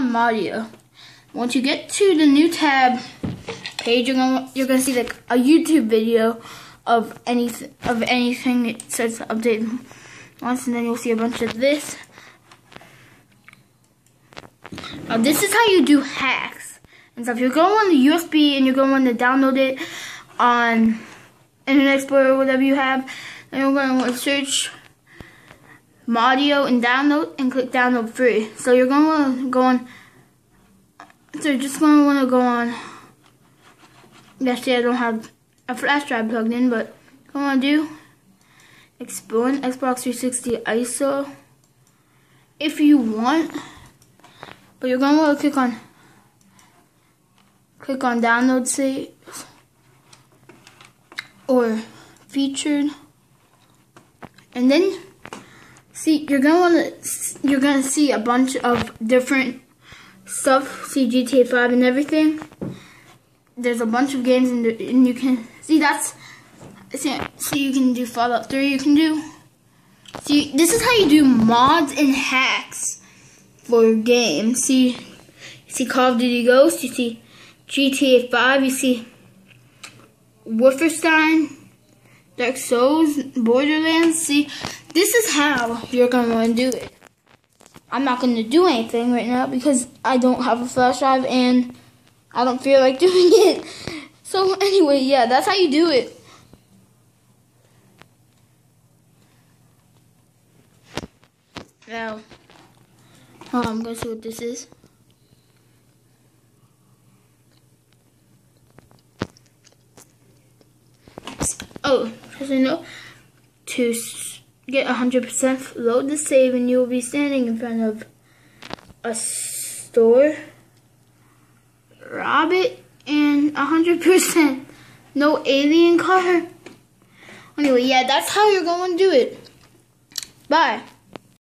on Mario. Once you get to the new tab page, you're gonna see like a YouTube video of anything it says to update once, and then you'll see a bunch of this. This is how you do hacks and stuff. You're going on the USB and you're going to download it on Internet Explorer or whatever you have. Then you're going to search Mario and download and click download free. So you're going to want to go on. So you're just going to want to go on. Actually, I don't have a flash drive plugged in, but what I want to do, explore an Xbox 360 ISO if you want. But you're going to want to click on download saves or featured, and then see you're going to see a bunch of different stuff. See GTA 5 and everything. There's a bunch of games and you can see you can do Fallout 3. You can do this is how you do mods and hacks for games. See Call of Duty Ghosts, you see GTA 5, you see Wolfenstein, Dark Souls, Borderlands. See, this is how you're going to want to do it. I'm not going to do anything right now because I don't have a flash drive and I don't feel like doing it. So anyway, yeah, that's how you do it. Now, I'm going to see what this is. Oh, just so you know, to get 100%, load the save and you will be standing in front of a store, rob it, and 100%, no alien car. Anyway, yeah, that's how you're going to do it. Bye.